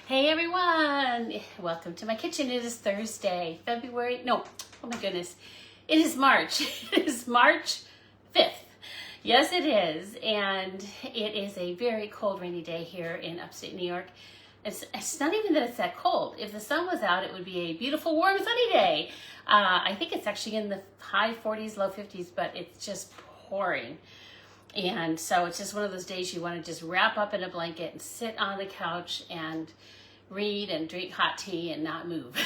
Hey everyone, welcome to my kitchen. It is Thursday, oh my goodness, it is March. It is March 5th. Yes, it is, and it is a very cold, rainy day here in upstate New York. It's not even that it's that cold. If the sun was out, it would be a beautiful, warm, sunny day. I think it's actually in the high 40s, low 50s, but it's just pouring. And so it's just one of those days you want to just wrap up in a blanket and sit on the couch and read and drink hot tea and not move.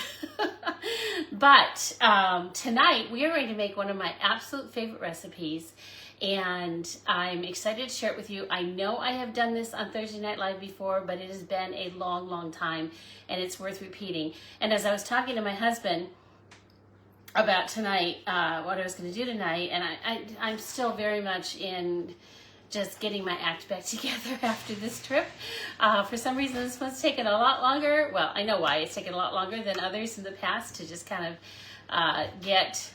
But tonight we are going to make one of my absolute favorite recipes, and I'm excited to share it with you. I know I have done this on Thursday Night Live before, but it has been a long, long time, and it's worth repeating. And as I was talking to my husband about tonight, what I was going to do tonight, and I'm still very much in just getting my act back together after this trip. For some reason, this one's taken a lot longer. Well, I know why. It's taken a lot longer than others in the past to just kind of get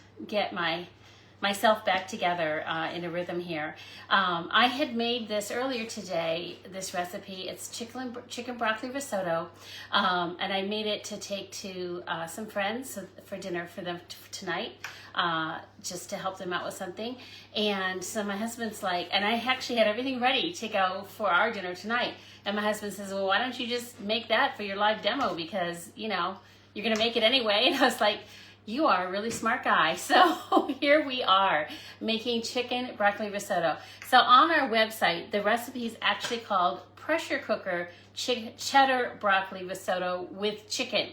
myself back together in a rhythm here. I had made this earlier today, this recipe. It's chicken broccoli risotto, and I made it to take to some friends for dinner for them tonight, just to help them out with something. And so my husband's like, and I actually had everything ready to go for our dinner tonight. And my husband says, well, why don't you just make that for your live demo, because, you know, you're going to make it anyway. And I was like, you are a really smart guy. So here we are making chicken broccoli risotto. So on our website, the recipe is actually called pressure cooker cheddar broccoli risotto with chicken.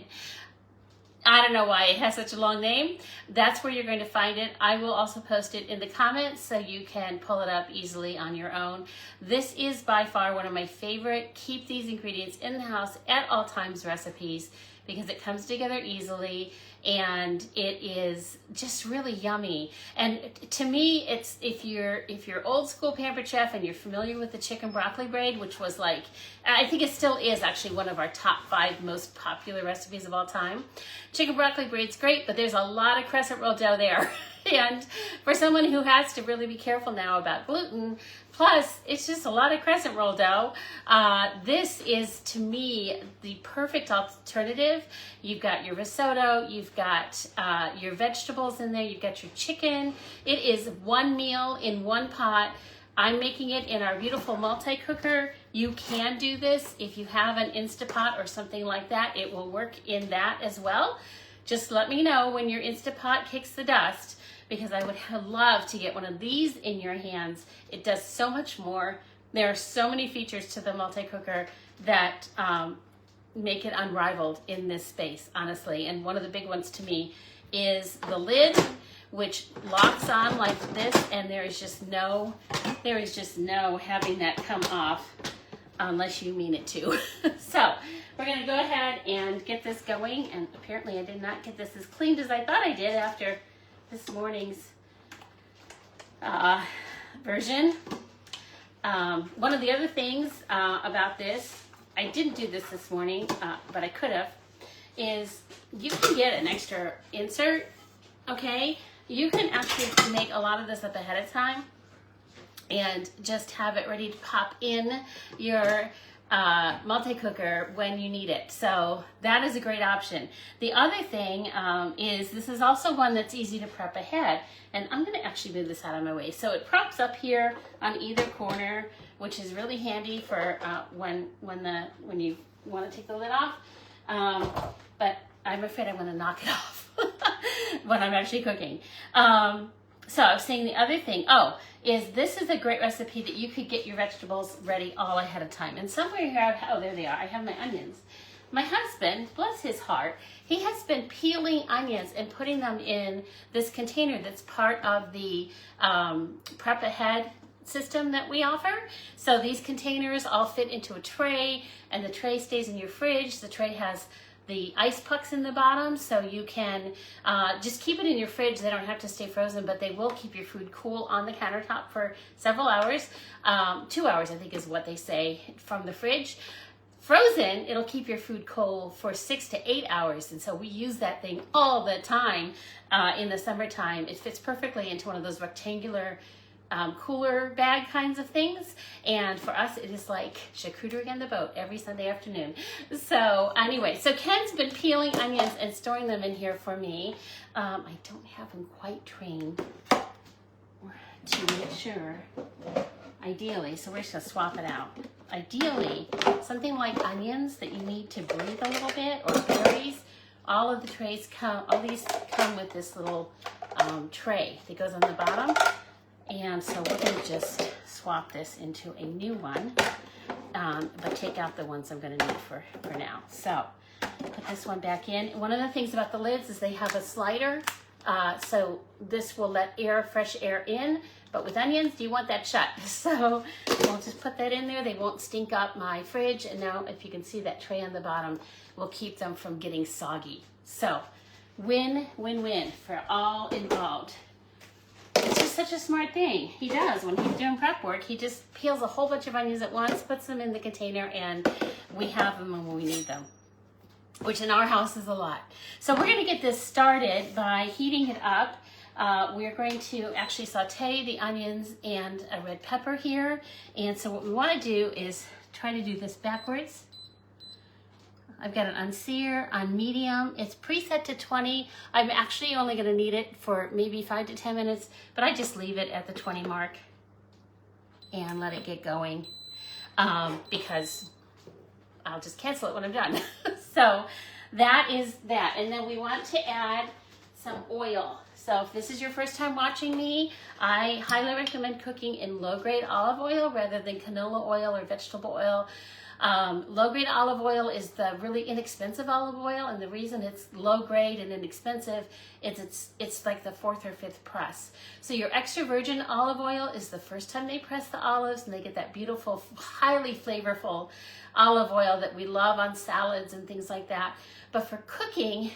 I don't know why it has such a long name. That's where you're going to find it. I will also post it in the comments so you can pull it up easily on your own. This is by far one of my favorite keep these ingredients in the house at all times recipes, because it comes together easily and it is just really yummy. And to me, it's if you're old school Pampered Chef and you're familiar with the chicken broccoli braid, which was like, I think it still is actually one of our top 5 most popular recipes of all time. Chicken broccoli braid's great, but there's a lot of crescent roll dough there. And for someone who has to really be careful now about gluten, plus it's just a lot of crescent roll dough, this is, to me, the perfect alternative. You've got your risotto, you've got your vegetables in there, you've got your chicken. It is one meal in one pot. I'm making it in our beautiful multi-cooker. You can do this if you have an Instapot or something like that. It will work in that as well. Just let me know when your Instapot kicks the dust, because I would love to get one of these in your hands. It does so much more. There are so many features to the multi-cooker that make it unrivaled in this space, honestly. And one of the big ones to me is the lid, which locks on like this, and there is just no having that come off unless you mean it to. So we're gonna go ahead and get this going, and apparently I did not get this as cleaned as I thought I did after this morning's version. One of the other things about this, I didn't do this morning, but I could have, is you can get an extra insert, okay? You can actually make a lot of this up ahead of time and just have it ready to pop in your multi-cooker when you need it. So that is a great option. The other thing is this is also one that's easy to prep ahead, and I'm going to actually move this out of my way. So it props up here on either corner, which is really handy for when you want to take the lid off. But I'm afraid I'm going to knock it off when I'm actually cooking. So I was saying the other thing, is this is a great recipe that you could get your vegetables ready all ahead of time. And somewhere here, there they are. I have my onions. My husband, bless his heart, he has been peeling onions and putting them in this container that's part of the prep ahead system that we offer. So these containers all fit into a tray, and the tray stays in your fridge. The tray has the ice pucks in the bottom, so you can just keep it in your fridge. They don't have to stay frozen, but they will keep your food cool on the countertop for several hours. 2 hours, I think, is what they say from the fridge. Frozen, it'll keep your food cold for 6 to 8 hours, and so we use that thing all the time in the summertime. It fits perfectly into one of those rectangular cooler bag kinds of things. And for us, it is like charcuterie on the boat every Sunday afternoon. So anyway, so Ken's been peeling onions and storing them in here for me. I don't have him quite trained to make sure, ideally, so we're just gonna swap it out. Ideally, something like onions that you need to breathe a little bit, or berries, all of the trays come, all these come with this little tray that goes on the bottom. And so we're gonna just swap this into a new one, but take out the ones I'm gonna need for now. So put this one back in. One of the things about the lids is they have a slider, so this will let fresh air in, but with onions, you want that shut. So we'll just put that in there. They won't stink up my fridge. And now if you can see that tray on the bottom, will keep them from getting soggy. So win, win, win for all involved. It's just such a smart thing. He does when he's doing prep work. He just peels a whole bunch of onions at once, puts them in the container, and we have them when we need them, which in our house is a lot. So we're gonna get this started by heating it up. We're going to actually saute the onions and a red pepper here. And so what we wanna do is try to do this backwards. I've got an unsear on medium. It's preset to 20. I'm actually only gonna need it for maybe 5 to 10 minutes, but I just leave it at the 20 mark and let it get going because I'll just cancel it when I'm done. So that is that. And then we want to add some oil. So if this is your first time watching me, I highly recommend cooking in low-grade olive oil rather than canola oil or vegetable oil. Low-grade olive oil is the really inexpensive olive oil, and the reason it's low-grade and inexpensive is it's like the 4th or 5th press. So your extra virgin olive oil is the first time they press the olives, and they get that beautiful, highly flavorful olive oil that we love on salads and things like that. But for cooking,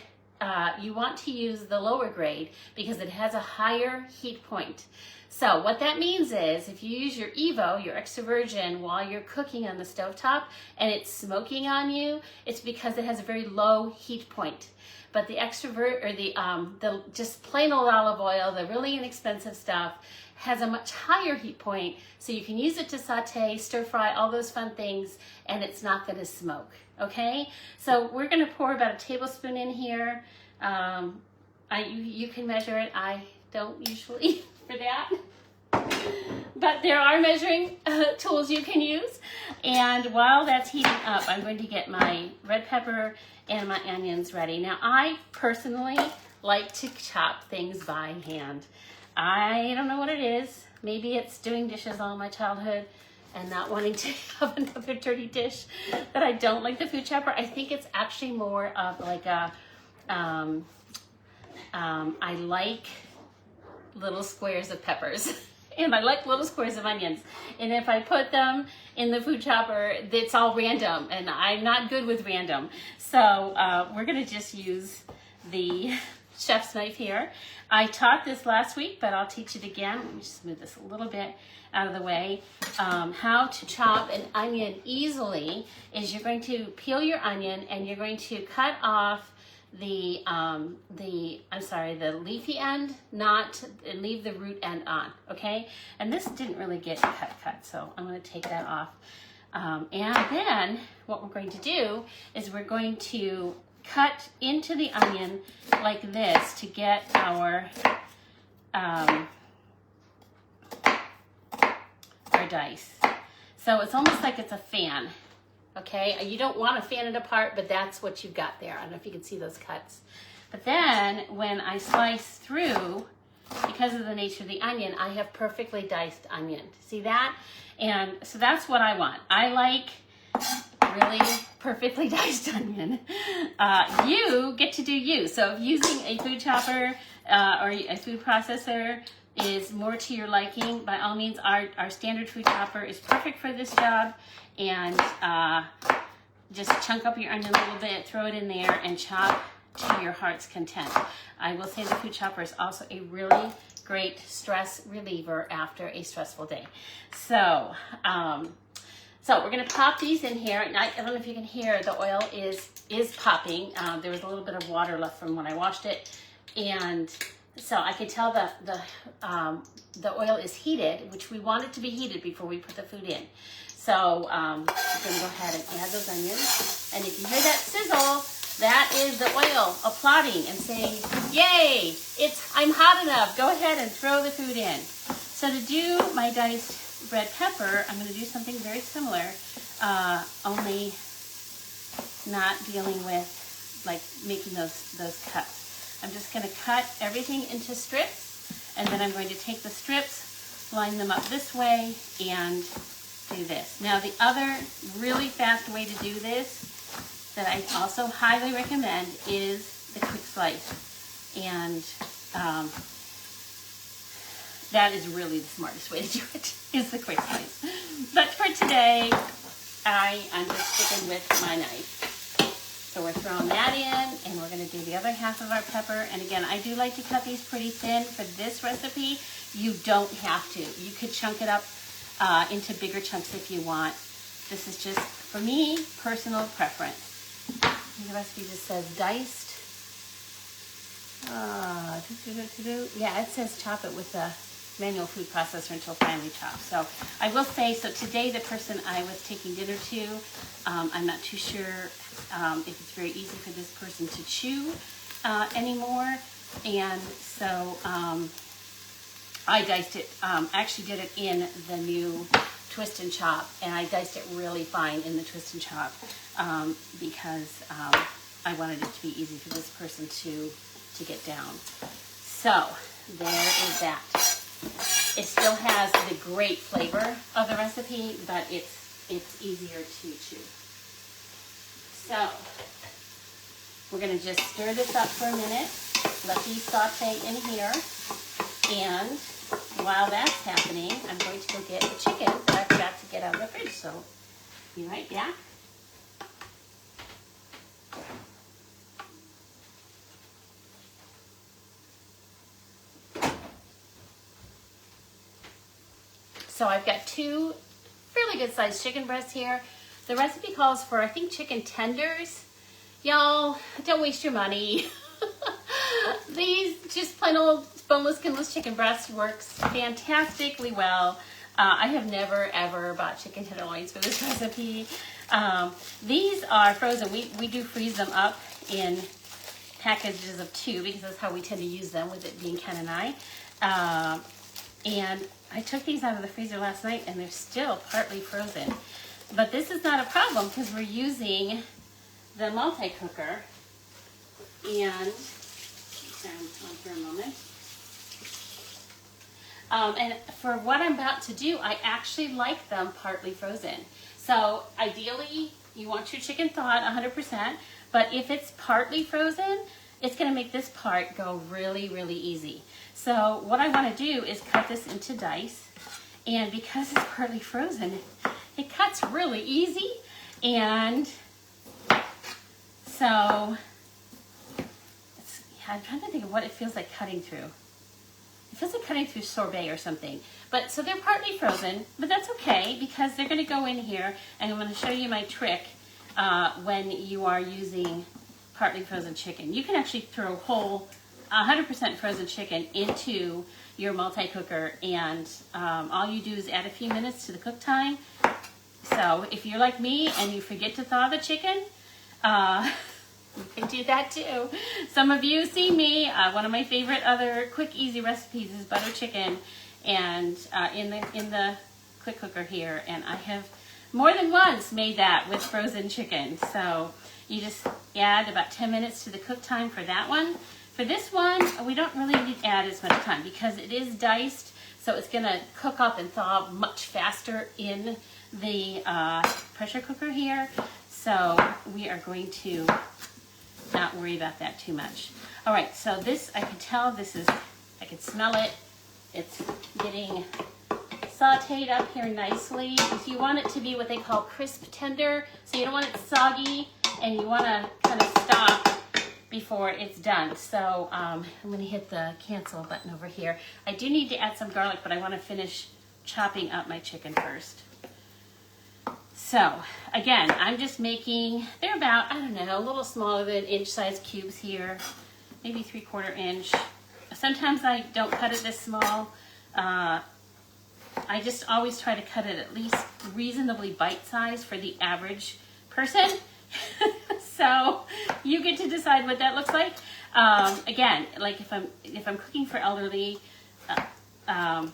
you want to use the lower grade because it has a higher heat point. So what that means is if you use your Evo, your extra virgin, while you're cooking on the stovetop and it's smoking on you, it's because it has a very low heat point. But the the just plain old olive oil, the really inexpensive stuff, has a much higher heat point, so you can use it to saute, stir fry, all those fun things, and it's not gonna smoke, okay? So we're gonna pour about a tablespoon in here. You can measure it. I don't usually for that, but there are measuring tools you can use. And while that's heating up, I'm going to get my red pepper and my onions ready. Now, I personally like to chop things by hand. I don't know what it is. Maybe it's doing dishes all my childhood and not wanting to have another dirty dish that I don't like the food chopper. I think it's actually more of like a, I like little squares of peppers and I like little squares of onions. And if I put them in the food chopper, it's all random and I'm not good with random. So we're gonna just use the chef's knife here. I taught this last week, but I'll teach it again. Let me just move this a little bit out of the way. How to chop an onion easily is you're going to peel your onion and you're going to cut off the leafy end, and leave the root end on, okay? And this didn't really get cut, so I'm gonna take that off. And then what we're going to do is we're going to cut into the onion like this to get our dice. So it's almost like it's a fan, okay? You don't want to fan it apart, but that's what you've got there. I don't know if you can see those cuts. But then when I slice through, because of the nature of the onion, I have perfectly diced onion. See that? And so that's what I want. I like really perfectly diced onion. You get to do you. So if using a food chopper or a food processor is more to your liking, by all means, our standard food chopper is perfect for this job. And just chunk up your onion a little bit, throw it in there, and chop to your heart's content. I will say the food chopper is also a really great stress reliever after a stressful day. So, so we're gonna pop these in here. And I don't know if you can hear, the oil is popping. There was a little bit of water left from when I washed it. And So I can tell the oil is heated, which we want it to be heated before we put the food in. So I'm gonna go ahead and add those onions. And if you hear that sizzle, that is the oil applauding and saying, yay, I'm hot enough. Go ahead and throw the food in. So to do my diced red pepper, I'm gonna do something very similar, only not dealing with like making those cuts. I'm just going to cut everything into strips, and then I'm going to take the strips, line them up this way, and do this. Now the other really fast way to do this that I also highly recommend is the quick slice. And that is really the smartest way to do it, is the quick slice. But for today, I'm just sticking with my knife. So we're throwing that in, and we're going to do the other half of our pepper. And again, I do like to cut these pretty thin for this recipe. You don't have to. You could chunk it up into bigger chunks if you want. This is just, for me, personal preference. The recipe just says diced. Yeah, it says chop it with a manual food processor until finely chopped. So I will say, so today the person I was taking dinner to, I'm not too sure if it's very easy for this person to chew anymore. And so I diced it, actually did it in the new Twist and Chop, and I diced it really fine in the Twist and Chop because I wanted it to be easy for this person to get down. So there is that. It still has the great flavor of the recipe, but it's easier to chew. So we're going to just stir this up for a minute, let these saute in here, and while that's happening, I'm going to go get the chicken that I forgot to get out of the fridge. So be right back. So I've got two fairly good sized chicken breasts here. The recipe calls for, I think, chicken tenders. Y'all, don't waste your money. These just plain old boneless, skinless chicken breasts works fantastically well. I have never, ever bought chicken tenderloins for this recipe. These are frozen. We do freeze them up in packages of 2 because that's how we tend to use them, with it being Ken and I. And I took these out of the freezer last night and they're still partly frozen. But this is not a problem because we're using the multi-cooker. And, sorry, I'm on for a moment. And for what I'm about to do, I actually like them partly frozen. So ideally, you want your chicken thawed 100%, but if it's partly frozen, it's going to make this part go really, really easy. So what I want to do is cut this into dice, and because it's partly frozen, it cuts really easy. And so I'm trying to think of what it feels like cutting through. It feels like cutting through sorbet or something. But so they're partly frozen, but that's okay because they're going to go in here, and I'm going to show you my trick when you are using partly frozen chicken. You can actually throw whole 100% frozen chicken into your multi-cooker, and all you do is add a few minutes to the cook time. So if you're like me and you forget to thaw the chicken, you can do that too. Some of you see me. One of my favorite other quick, easy recipes is butter chicken, and in the quick cooker here. And I have more than once made that with frozen chicken. So you just add about 10 minutes to the cook time for that one. For this one, we don't really need to add as much time because it is diced, so it's going to cook up and thaw much faster in the pressure cooker here. So we are going to not worry about that too much. All right, so this, I can tell this is, I can smell it. It's getting sauteed up here nicely. If you want it to be what they call crisp tender, so you don't want it soggy and you want to kind of stop before it's done. So I'm going to hit the cancel button over here. I do need to add some garlic, but I want to finish chopping up my chicken first. So again, I'm just making, they're about, I don't know, a little smaller than inch size cubes here, maybe 3/4 inch. sometimes I don't cut it this small. I just always try to cut it at least reasonably bite-sized for the average person. So you get to decide what that looks like. Again, like if I'm cooking for elderly, and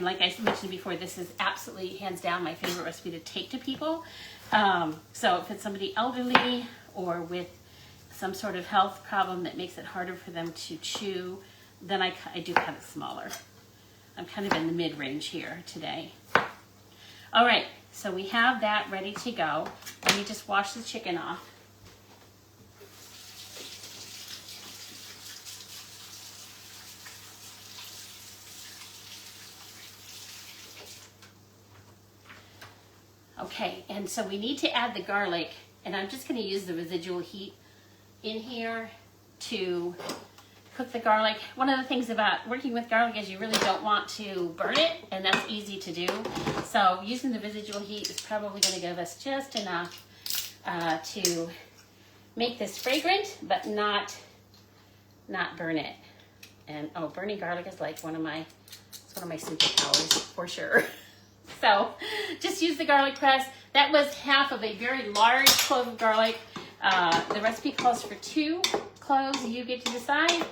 like I mentioned before, this is absolutely hands down my favorite recipe to take to people. So if it's somebody elderly or with some sort of health problem that makes it harder for them to chew, then I do cut it smaller. I'm kind of in the mid-range here today. All right, so we have that ready to go. Let me just wash the chicken off. Okay, and so we need to add the garlic, and I'm just going to use the residual heat in here to cook the garlic. One of the things about working with garlic is you really don't want to burn it, and that's easy to do. So using the residual heat is probably going to give us just enough to make this fragrant, but not burn it. And oh, burning garlic is like one of my superpowers for sure. So just use the garlic press. That was half of a very large clove of garlic. The recipe calls for 2 cloves. You get to decide.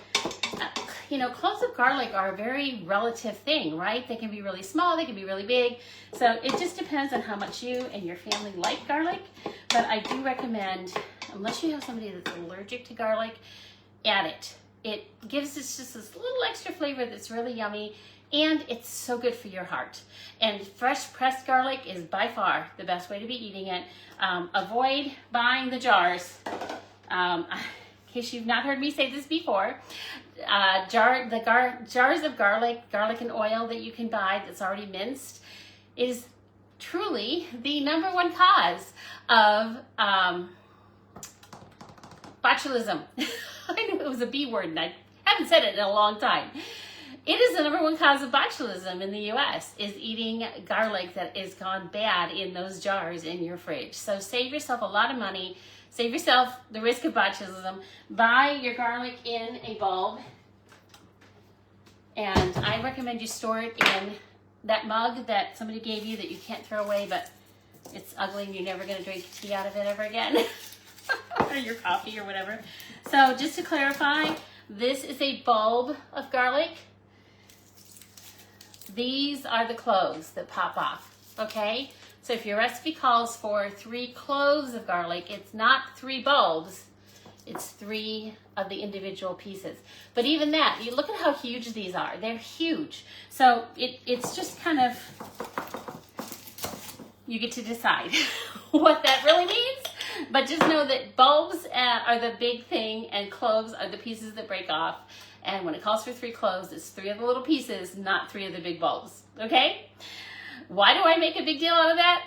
You know, cloves of garlic are a very relative thing, right? They can be really small, they can be really big. So it just depends on how much you and your family like garlic. But I do recommend, unless you have somebody that's allergic to garlic, add it. It gives us just this little extra flavor that's really yummy, and it's so good for your heart. And fresh pressed garlic is by far the best way to be eating it. Avoid buying the jars. In case you've not heard me say this before, jars of garlic and oil that you can buy that's already minced is truly the #1 cause of botulism. I knew it was a B word and I haven't said it in a long time. It is the #1 cause of botulism in the US, is eating garlic that is gone bad in those jars in your fridge. So save yourself a lot of money. Save yourself the risk of botulism. Buy your garlic in a bulb. And I recommend you store it in that mug that somebody gave you that you can't throw away, but it's ugly and you're never going to drink tea out of it ever again. Or your coffee or whatever. So just to clarify, this is a bulb of garlic. These are the cloves that pop off, okay? So if your recipe calls for 3 cloves of garlic, it's not 3 bulbs, it's 3 of the individual pieces. But even that, you look at how huge these are. They're huge. So it's just kind of, you get to decide what that really means. But just know that bulbs are the big thing and cloves are the pieces that break off. And when it calls for 3 cloves, it's 3 of the little pieces, not 3 of the big bulbs, okay? Why do I make a big deal out of that?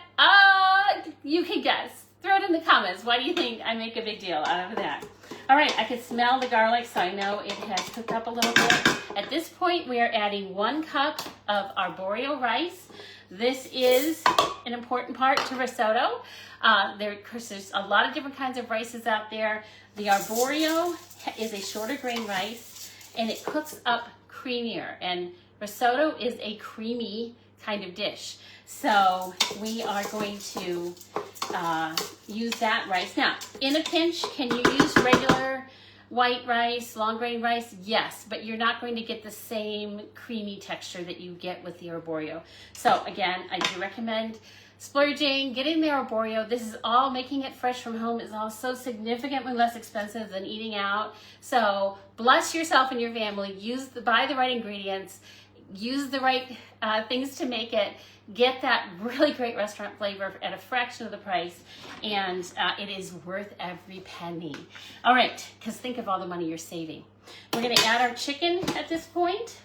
You can guess. Throw it in the comments. Why do you think I make a big deal out of that? All right, I can smell the garlic, so I know it has cooked up a little bit. At this point, we are adding 1 cup of arborio rice. This is an important part to risotto. Of course, there's a lot of different kinds of rices out there. The arborio is a shorter grain rice, and it cooks up creamier. And risotto is a creamy kind of dish. So we are going to use that rice. Now, in a pinch, can you use regular white rice, long grain rice? Yes, but you're not going to get the same creamy texture that you get with the arborio. So again, I do recommend splurging, getting the arborio. This is all, making it fresh from home is also significantly less expensive than eating out. So bless yourself and your family. Buy the right ingredients, use the right things to make it. Get that really great restaurant flavor at a fraction of the price, and it is worth every penny. All right, because think of all the money you're saving. We're going to add our chicken at this point.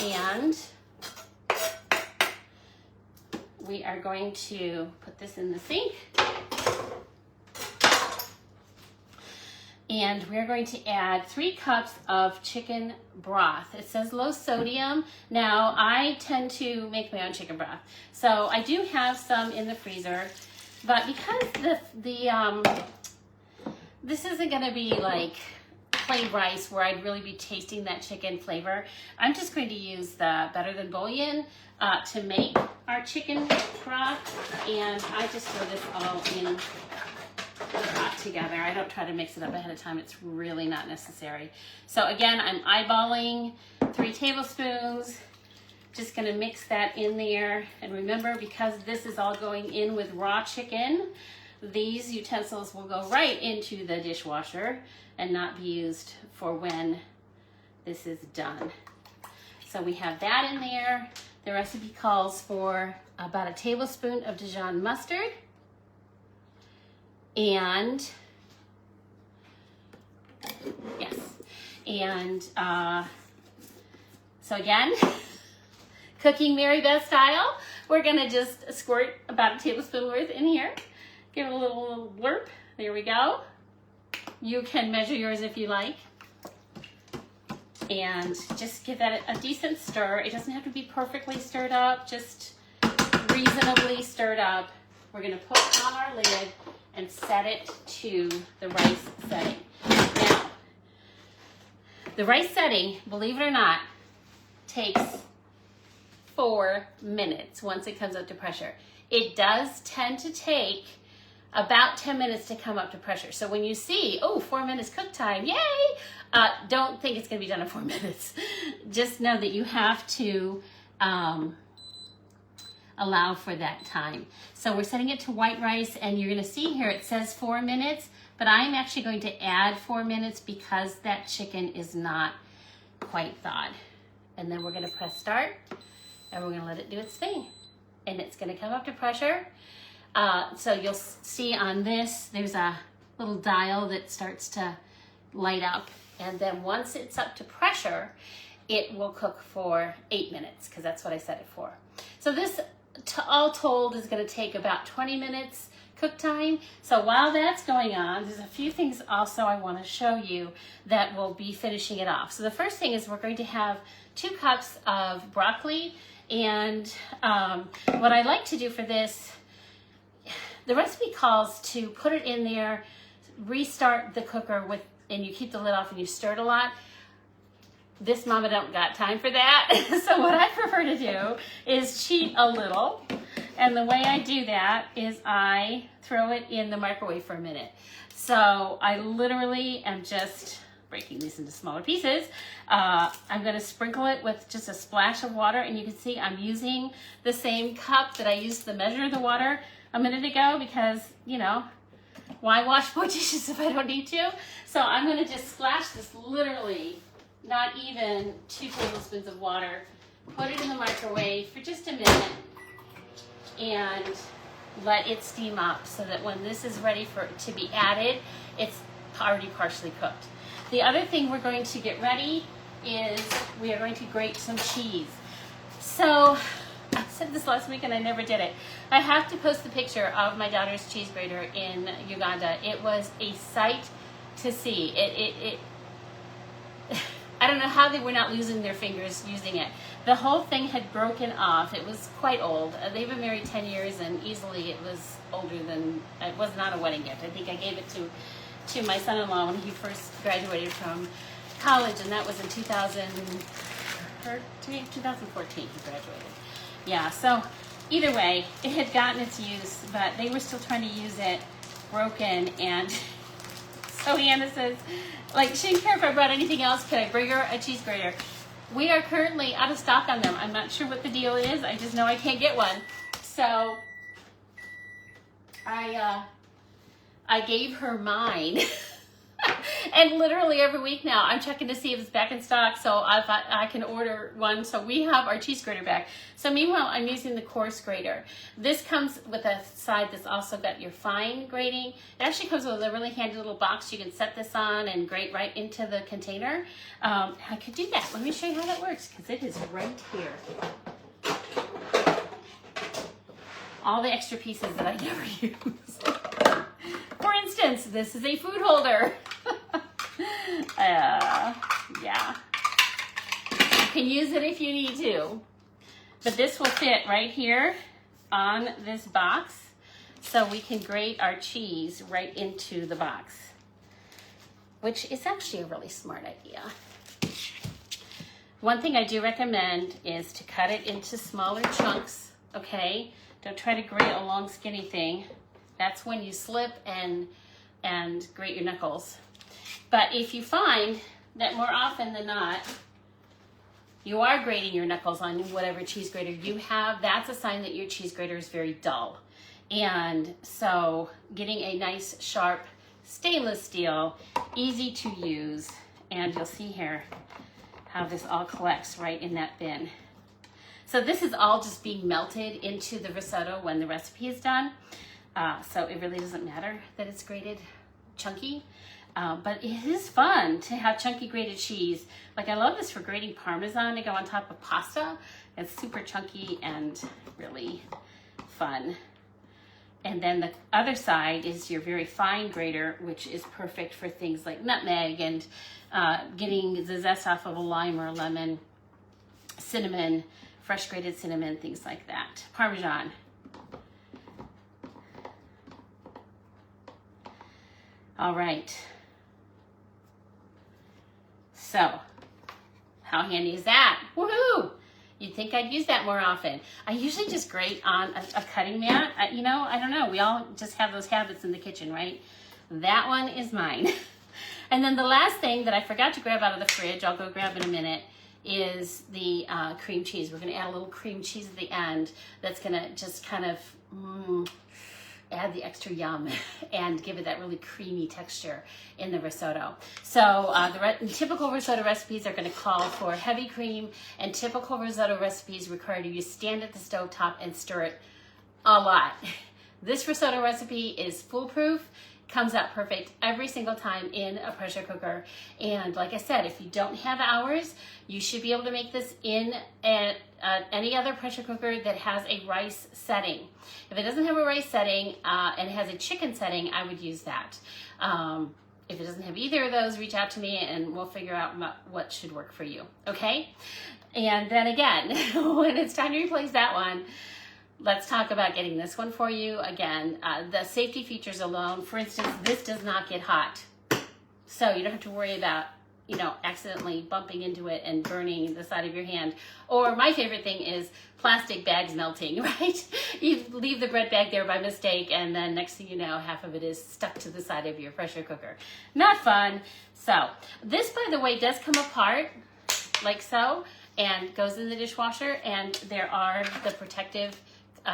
And we are going to put this in the sink. And we're going to add 3 cups of chicken broth. It says low sodium. Now, I tend to make my own chicken broth. So I do have some in the freezer, but because this isn't gonna be like plain rice where I'd really be tasting that chicken flavor. I'm just going to use the Better Than Bouillon to make our chicken broth, and I just throw this all in the pot together. I don't try to mix it up ahead of time. It's really not necessary. So again, I'm eyeballing 3 tablespoons. Just gonna mix that in there. And remember, because this is all going in with raw chicken, these utensils will go right into the dishwasher and not be used for when this is done. So we have that in there. The recipe calls for about a tablespoon of Dijon mustard. And, yes, and so again, cooking Mary Beth style, we're gonna just squirt about a tablespoon worth in here. Give it a little blurp. There we go. You can measure yours if you like. And just give that a decent stir. It doesn't have to be perfectly stirred up, just reasonably stirred up. We're gonna put on our lid and set it to the rice setting. Now, the rice setting, believe it or not, takes 4 minutes once it comes up to pressure. It does tend to take about 10 minutes to come up to pressure. So when you see, oh, 4 minutes cook time, yay! Don't think it's gonna be done in 4 minutes. Just know that you have to allow for that time. So we're setting it to white rice, and you're gonna see here it says 4 minutes, but I'm actually going to add 4 minutes because that chicken is not quite thawed. And then we're gonna press start, and we're gonna let it do its thing. And it's gonna come up to pressure. So you'll see on this, there's a little dial that starts to light up. And then once it's up to pressure, it will cook for 8 minutes, because that's what I set it for. So this, all told, is gonna take about 20 minutes cook time. So while that's going on, there's a few things also I wanna show you that will be finishing it off. So the first thing is we're going to have 2 cups of broccoli. And what I like to do for this, the recipe calls to put it in there, restart the cooker with, and you keep the lid off and you stir it a lot. This mama don't got time for that. So what I prefer to do is cheat a little. And the way I do that is I throw it in the microwave for a minute. So I literally am just breaking these into smaller pieces. I'm gonna sprinkle it with just a splash of water, and you can see I'm using the same cup that I used to measure the water a minute ago, because, you know, why wash more dishes if I don't need to? So I'm gonna just splash this, literally not even 2 tablespoons of water, put it in the microwave for just a minute, and let it steam up so that when this is ready for it to be added, it's already partially cooked. The other thing we're going to get ready is we are going to grate some cheese. So I said this last week and I never did it. I have to post the picture of my daughter's cheese grater in Uganda. It was a sight to see. I don't know how they were not losing their fingers using it. The whole thing had broken off. It was quite old. They've been married 10 years, and easily it was older than, it was not a wedding gift. I think I gave it to my son-in-law when he first graduated from college, and that was in 2014 he graduated. Yeah, so either way, it had gotten its use, but they were still trying to use it, broken, and so Hannah says, like, she didn't care if I brought anything else, could I bring her a cheese grater? We are currently out of stock on them. I'm not sure what the deal is, I just know I can't get one. So I gave her mine. And literally every week now, I'm checking to see if it's back in stock, so I can order one. So we have our cheese grater back. So meanwhile, I'm using the coarse grater. This comes with a side that's also got your fine grating. It actually comes with a really handy little box. You can set this on and grate right into the container. I could do that. Let me show you how that works, because it is right here. All the extra pieces that I never use. For instance, this is a food holder. Yeah. You can use it if you need to. But this will fit right here on this box, so we can grate our cheese right into the box. which is actually a really smart idea. One thing I do recommend is to cut it into smaller chunks, okay? Don't try to grate a long skinny thing. That's when you slip and grate your knuckles. But if you find that more often than not, you are grating your knuckles on whatever cheese grater you have, that's a sign that your cheese grater is very dull. And so getting a nice sharp stainless steel, easy to use, and you'll see here how this all collects right in that bin. So this is all just being melted into the risotto when the recipe is done. So it really doesn't matter that it's grated chunky, but it is fun to have chunky grated cheese. Like I love this for grating Parmesan to go on top of pasta. It's super chunky and really fun. And then the other side is your very fine grater, which is perfect for things like nutmeg and getting the zest off of a lime or a lemon, cinnamon, fresh grated cinnamon, things like that. Parmesan. All right. So, how handy is that? Woohoo! You'd think I'd use that more often. I usually just grate on a cutting mat. You know, I don't know. We all just have those habits in the kitchen, right? That one is mine. And then the last thing that I forgot to grab out of the fridge, I'll go grab in a minute, is the cream cheese. We're going to add a little cream cheese at the end that's going to just kind of add the extra yum and give it that really creamy texture in the risotto. So the typical risotto recipes are going to call for heavy cream, and typical risotto recipes require you to stand at the stove top and stir it a lot. This risotto recipe is foolproof, comes out perfect every single time in a pressure cooker. And like I said, if you don't have hours, you should be able to make this in any other pressure cooker that has a rice setting. If it doesn't have a rice setting and has a chicken setting, I would use that. If it doesn't have either of those, reach out to me and we'll figure out what should work for you, okay? And then again, when it's time to replace that one, let's talk about getting this one for you. Again, the safety features alone, for instance, this does not get hot. So you don't have to worry about, you know, accidentally bumping into it and burning the side of your hand. Or my favorite thing is plastic bags melting, right? You leave the bread bag there by mistake and then next thing you know, half of it is stuck to the side of your pressure cooker. Not fun. So this, by the way, does come apart like so and goes in the dishwasher, and there are the protective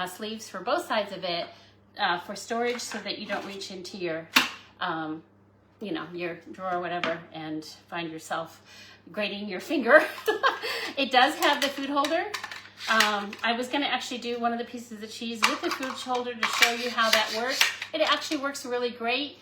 sleeves for both sides of it for storage so that you don't reach into your you know, your drawer or whatever and find yourself grating your finger. It does have the food holder. I was going to actually do one of the pieces of cheese with the food holder to show you how that works. It actually works really great,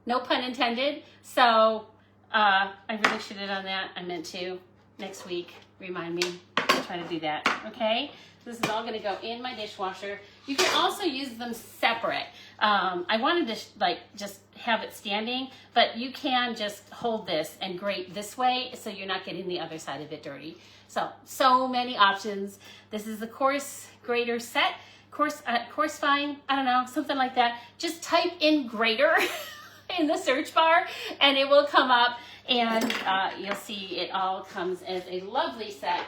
no pun intended. So I really should have done that. I meant to. Next week, remind me. I'll try to do that, okay? This is all going to go in my dishwasher. You can also use them separate. I wanted to like just have it standing, but you can just hold this and grate this way so you're not getting the other side of it dirty. So many options. This is the coarse grater set. Coarse fine, I don't know, something like that. Just type in grater in the search bar and it will come up, and you'll see it all comes as a lovely set.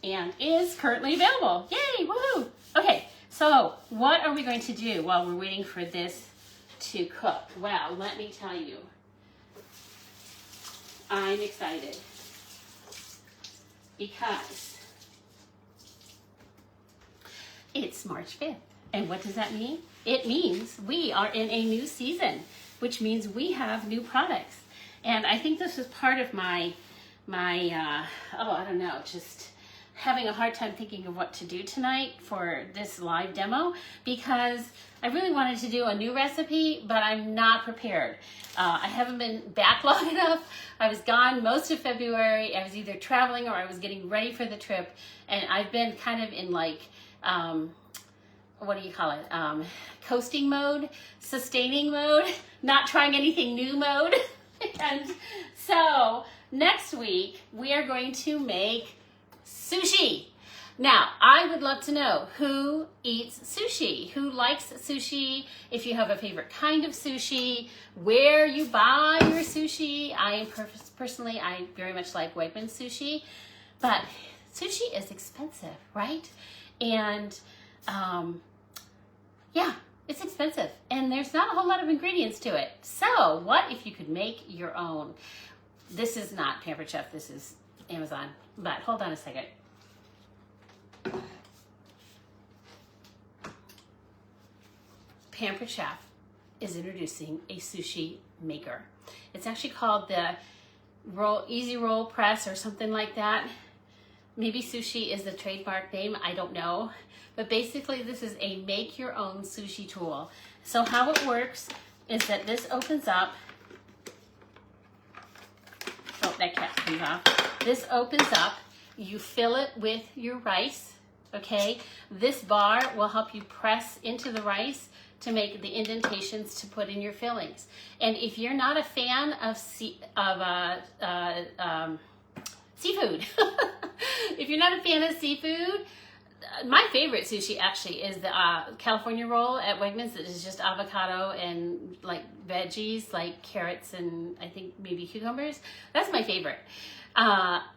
And is currently available. Yay, woohoo! Okay, so what are we going to do while we're waiting for this to cook? Well, let me tell you, I'm excited because it's March 5th. And what does that mean? It means we are in a new season, which means we have new products. And I think this is part of my I don't know, just having a hard time thinking of what to do tonight for this live demo, because I really wanted to do a new recipe, but I'm not prepared. I haven't been back long enough. I was gone most of February. I was either traveling or I was getting ready for the trip, and I've been kind of in like, what do you call it? Coasting mode, sustaining mode, not trying anything new mode. And so next week we are going to make sushi. Now, I would love to know who eats sushi, who likes sushi, if you have a favorite kind of sushi, where you buy your sushi. Personally, I very much like Wegmans sushi, but sushi is expensive, right? And yeah, it's expensive, and there's not a whole lot of ingredients to it. So what if you could make your own? This is not Pampered Chef, this is Amazon, but hold on a second. Pampered Chef is introducing a sushi maker. It's actually called the Easy Roll Press or something like that. Maybe sushi is the trademark name, I don't know. But basically this is a make your own sushi tool. So how it works is that this opens up. Oh, that cap comes off. This opens up, you fill it with your rice, okay? This bar will help you press into the rice to make the indentations to put in your fillings. And if you're not a fan of seafood, if you're not a fan of seafood, my favorite sushi actually is the California roll at Wegmans. It is just avocado and like veggies, like carrots and I think maybe cucumbers. That's my favorite.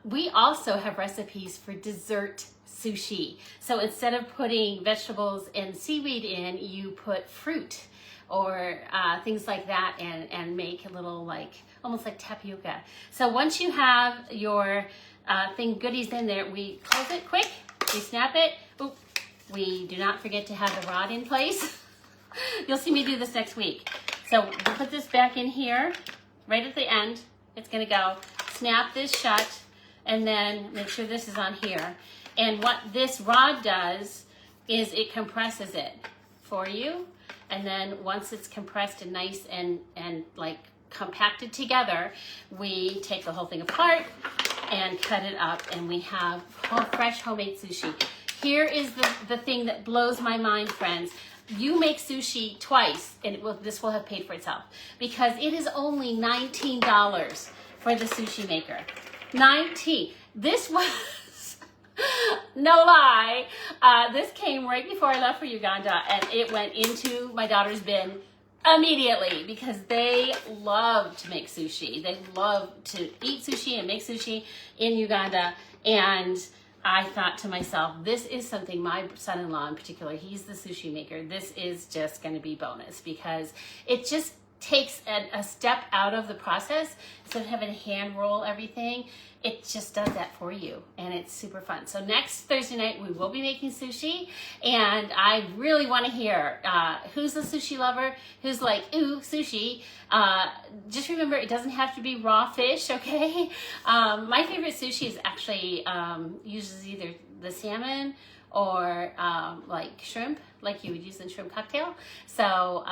We also have recipes for dessert sushi. So instead of putting vegetables and seaweed in, you put fruit or things like that and make a little like, almost like tapioca. So once you have your goodies in there, we close it quick, we snap it. Oop, we do not forget to have the rod in place. You'll see me do this next week. So we'll put this back in here, right at the end. It's gonna go, snap this shut, and then make sure this is on here. And what this rod does is it compresses it for you. And then once it's compressed and nice and like compacted together, we take the whole thing apart and cut it up, and we have fresh homemade sushi. Here is the thing that blows my mind, friends. You make sushi twice, and this will have paid for itself, because it is only $19 for the sushi maker. 19. This was, no lie, this came right before I left for Uganda, and it went into my daughter's bin immediately because they love to make sushi. They love to eat sushi and make sushi in Uganda. And I thought to myself, this is something, my son-in-law in particular, he's the sushi maker. This is just going to be bonus because it just takes a step out of the process. Instead of having to hand roll everything, it just does that for you, and it's super fun. So next Thursday night, we will be making sushi, and I really want to hear who's a sushi lover, who's like, ooh, sushi. Just remember, it doesn't have to be raw fish, okay? My favorite sushi is actually uses either the salmon or like shrimp, like you would use in shrimp cocktail. So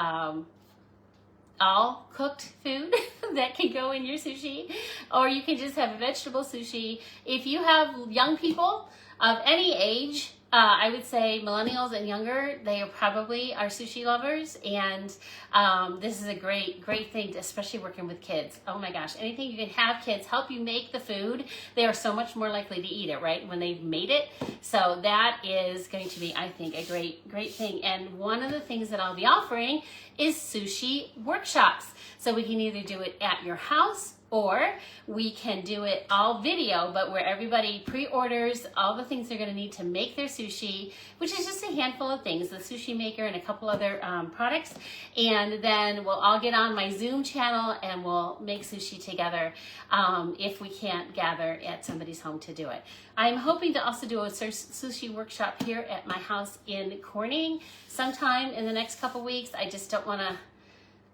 all cooked food that can go in your sushi, or you can just have a vegetable sushi. If you have young people of any age, I would say millennials and younger, they are probably our sushi lovers, and this is a great thing, especially working with kids. Oh my gosh, anything you can have kids help you make the food, they are so much more likely to eat it, right, when they've made it. So that is going to be, I think, a great thing. And one of the things that I'll be offering is sushi workshops. So we can either do it at your house, or we can do it all video, but where everybody pre-orders all the things they're going to need to make their sushi, which is just a handful of things, the sushi maker and a couple other products. And then we'll all get on my Zoom channel and we'll make sushi together if we can't gather at somebody's home to do it. I'm hoping to also do a sushi workshop here at my house in Corning sometime in the next couple weeks. I just don't want to,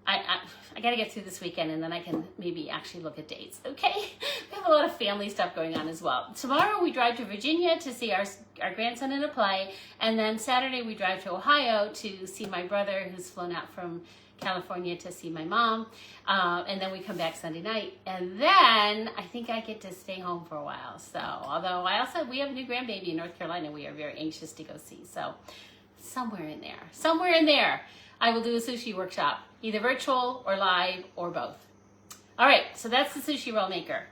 I got to get through this weekend, and then I can maybe actually look at dates, okay? We have a lot of family stuff going on as well. Tomorrow we drive to Virginia to see our grandson in a play, and then Saturday we drive to Ohio to see my brother who's flown out from California to see my mom, and then we come back Sunday night, and then I think I get to stay home for a while. So, although I also, we have a new grandbaby in North Carolina we are very anxious to go see, so somewhere in there, I will do a sushi workshop, either virtual or live or both. All right, so that's the sushi roll maker.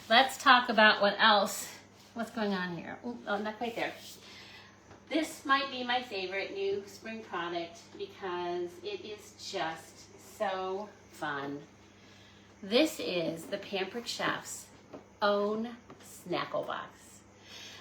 Let's talk about what else What's going on here? Ooh, oh, not quite there. This might be my favorite new spring product because it is just so fun. This is the Pampered Chef's own Snackle Box.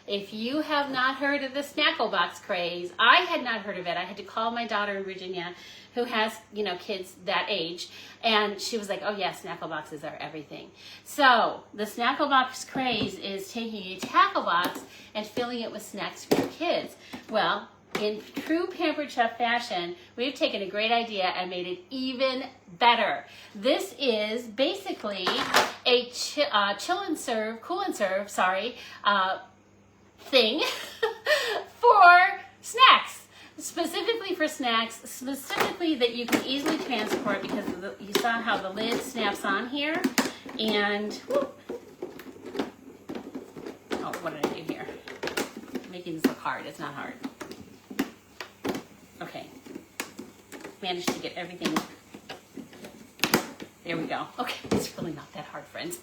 If you have not heard of the Snackle Box craze, I had not heard of it. I had to call my daughter in Virginia, who has, you know, kids that age, and she was like, oh yeah, Snackle Boxes are everything. So the Snackle Box craze is taking a tackle box and filling it with snacks for your kids. Well, in true Pampered Chef fashion, we've taken a great idea and made it even better. This is basically a cool and serve, thing for snacks. Specifically for snacks, specifically that you can easily transport because you saw how the lid snaps on here. And, whoop. Oh, what did I do here? I'm making this look hard. It's not hard. Okay. Managed to get everything. There we go. Okay, it's really not that hard, friends.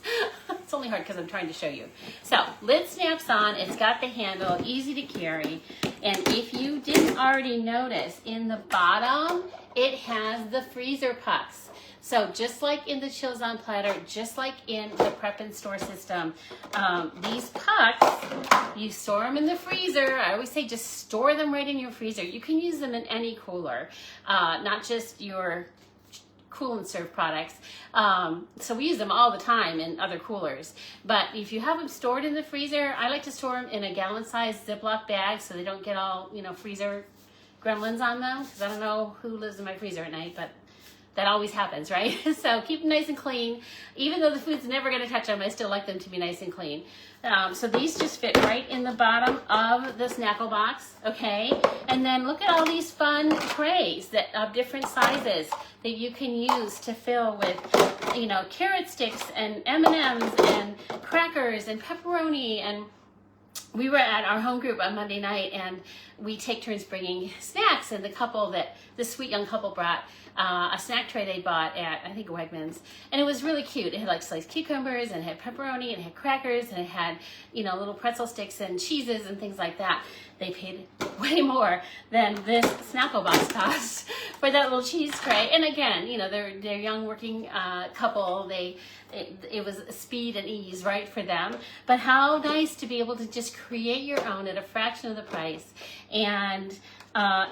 It's only hard because I'm trying to show you. So, lid snaps on. It's got the handle, easy to carry. And if you didn't already notice, in the bottom, it has the freezer pucks. So just like in the Chills on Platter, just like in the Prep and Store system, these pucks, you store them in the freezer. I always say just store them right in your freezer. You can use them in any cooler, not just your cool and serve products. So we use them all the time in other coolers. But if you have them stored in the freezer, I like to store them in a gallon-sized Ziploc bag so they don't get all, you know, freezer gremlins on them. Because I don't know who lives in my freezer at night, but that always happens, right? So keep them nice and clean. Even though the food's never going to touch them, I still like them to be nice and clean. So these just fit right in the bottom of the Snackle Box, okay? And then look at all these fun trays that of different sizes that you can use to fill with, you know, carrot sticks and M&Ms and crackers and pepperoni. And we were at our home group on Monday night, and we take turns bringing snacks. And the sweet young couple brought a snack tray they bought at, I think, Wegmans. And it was really cute. It had like sliced cucumbers, and it had pepperoni, and it had crackers, and it had, you know, little pretzel sticks and cheeses and things like that. They paid way more than this Snackle Box cost for that little cheese tray. And again, you know, they're young working couple. It was speed and ease, right, for them. But how nice to be able to just create your own at a fraction of the price. And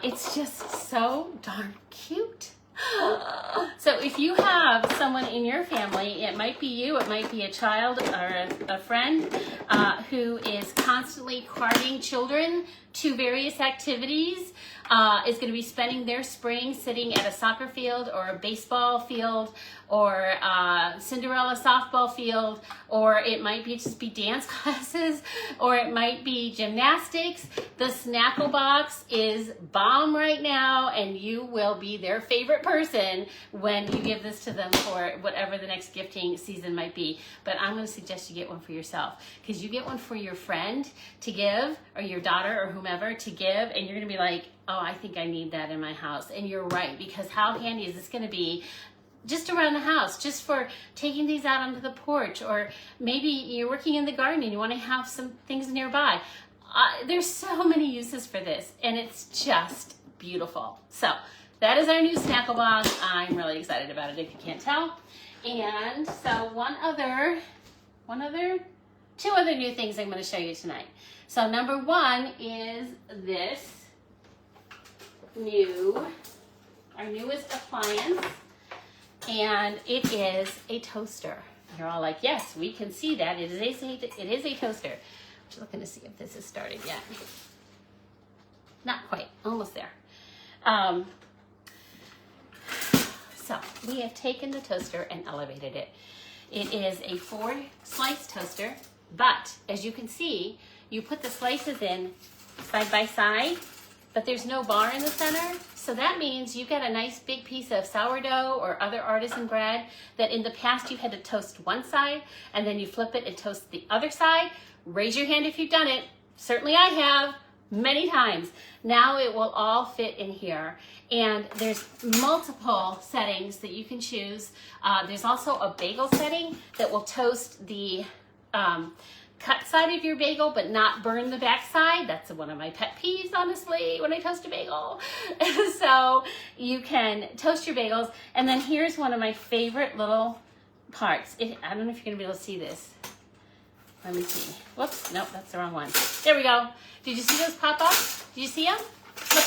it's just so darn cute. So if you have someone in your family, it might be you, it might be a child or a friend who is constantly carting children to various activities, is going to be spending their spring sitting at a soccer field or a baseball field or Cinderella softball field, or it might be just be dance classes, or it might be gymnastics. The Snackle Box is bomb right now, and you will be their favorite person when you give this to them for whatever the next gifting season might be. But I'm going to suggest you get one for yourself, because you get one for your friend to give, or your daughter or whomever to give, and you're going to be like, oh, I think I need that in my house. And you're right, because how handy is this going to be just around the house, just for taking these out onto the porch, or maybe you're working in the garden and you want to have some things nearby. There's so many uses for this, and it's just beautiful. So that is our new Snackle Box. I'm really excited about it, if you can't tell. And so two other new things I'm going to show you tonight. So number one is this our newest appliance, and it is a toaster. You're all like, yes, we can see that. It is a toaster. I'm just looking to see if this is started yet. Not quite, almost there. So we have taken the toaster and elevated it. It is a 4-slice toaster, but as you can see, you put the slices in side by side, but there's no bar in the center. So that means you get a nice big piece of sourdough or other artisan bread that in the past you had to toast one side, and then you flip it and toast the other side. Raise your hand if you've done it. Certainly I have, many times. Now it will all fit in here. And there's multiple settings that you can choose. There's also a bagel setting that will toast the cut side of your bagel but not burn the back side. That's one of my pet peeves, honestly, when I toast a bagel. So you can toast your bagels. And then here's one of my favorite little parts. I don't know if you're gonna be able to see this. Let me see. Whoops, nope, that's the wrong one. There we go. Did you see those pop up? Did you see them? Look,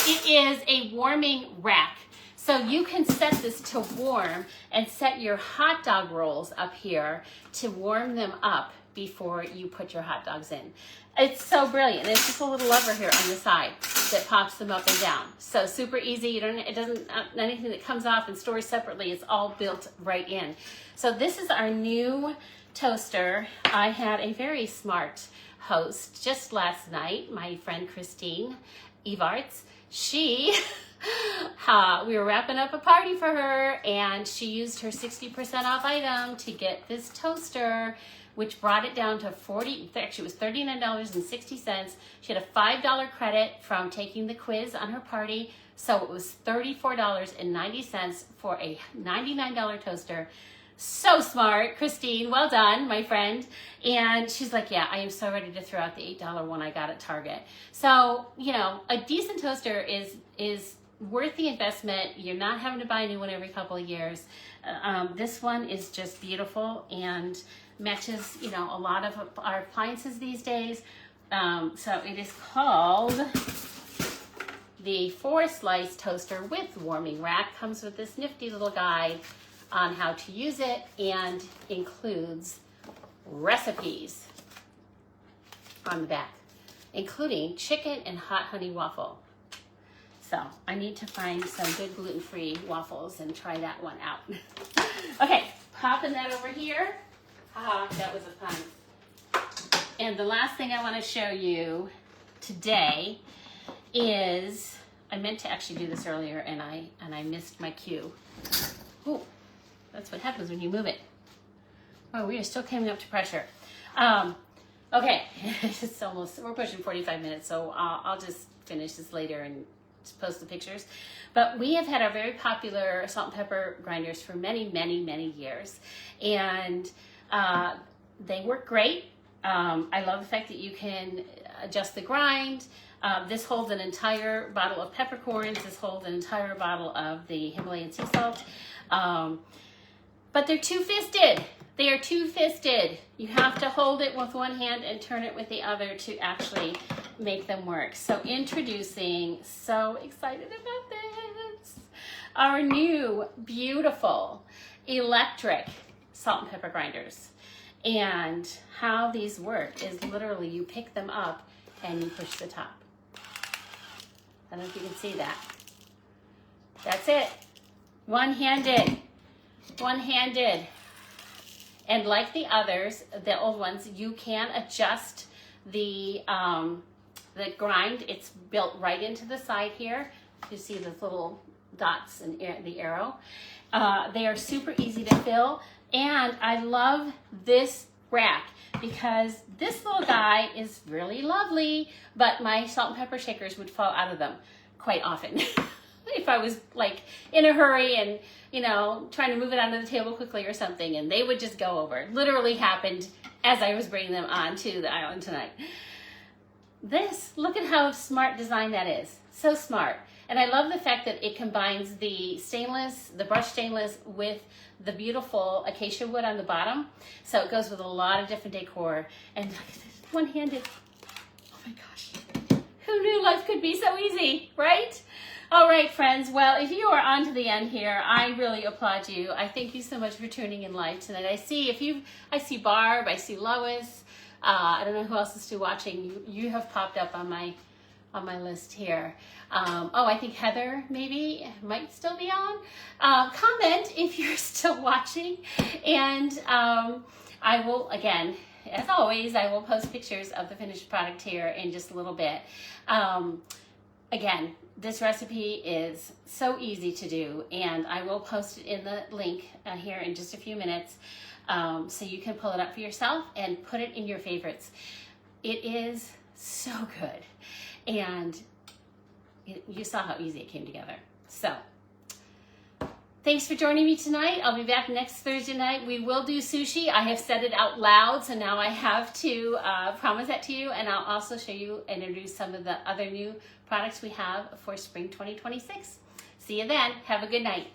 it is a warming rack. So you can set this to warm and set your hot dog rolls up here to warm them up before you put your hot dogs in. It's so brilliant. It's just a little lever here on the side that pops them up and down. So super easy. It doesn't, anything that comes off and stores separately, it's all built right in. So this is our new toaster. I had a very smart host just last night, my friend Christine Evarts. She, we were wrapping up a party for her, and she used her 60% off item to get this toaster, which brought it down to actually it was $39.60. She had a $5 credit from taking the quiz on her party, so it was $34.90 for a $99 toaster. So smart, Christine, well done, my friend. And she's like, yeah, I am so ready to throw out the $8 one I got at Target. So, you know, a decent toaster is worth the investment. You're not having to buy a new one every couple of years. This one is just beautiful and matches, you know, a lot of our appliances these days. So it is called the 4-slice toaster with warming rack. Comes with this nifty little guide on how to use it and includes recipes on the back, including chicken and hot honey waffle. So I need to find some good gluten-free waffles and try that one out. Okay, popping that over here. That was a fun. And the last thing I want to show you today is, I meant to actually do this earlier and I missed my cue. Ooh. That's what happens when you move it. Oh, we are still coming up to pressure. Okay, it's almost, we're pushing 45 minutes, so I'll just finish this later and just post the pictures. But we have had our very popular salt and pepper grinders for many, many, many years. And they work great. I love the fact that you can adjust the grind. This holds an entire bottle of peppercorns. This holds an entire bottle of the Himalayan sea salt. But they're two-fisted. They are two-fisted. You have to hold it with one hand and turn it with the other to actually make them work. So introducing, so excited about this, our new beautiful electric salt and pepper grinders. And how these work is literally you pick them up and you push the top. I don't know if you can see that. That's it. One-handed. One-handed. And like the others, the old ones, you can adjust the grind. It's built right into the side here. You see the little dots and the arrow. They are super easy to fill. And I love this rack because this little guy is really lovely, but my salt and pepper shakers would fall out of them quite often. If I was like in a hurry and, you know, trying to move it onto the table quickly or something, and they would just go over. It literally happened as I was bringing them onto the island tonight. This, look at how smart design that is. So smart. And I love the fact that it combines the stainless, the brushed stainless with the beautiful acacia wood on the bottom. So it goes with a lot of different decor. And one-handed. Oh my gosh. Who knew life could be so easy, right? All right, friends. Well, if you are on to the end here, I really applaud you. I thank you so much for tuning in live tonight. I see Barb, I see Lois. I don't know who else is still watching. You have popped up on my list here. I think Heather maybe might still be on. Comment if you're still watching, and I will, again, as always, I will post pictures of the finished product here in just a little bit. Again, this recipe is so easy to do, and I will post it in the link here in just a few minutes, so you can pull it up for yourself and put it in your favorites. It is so good, and you saw how easy it came together. So Thanks for joining me tonight. I'll be back next Thursday night. We will do sushi. I have said it out loud, so now I have to promise that to you. And I'll also show you and introduce some of the other new products we have for spring 2026. See you then. Have a good night.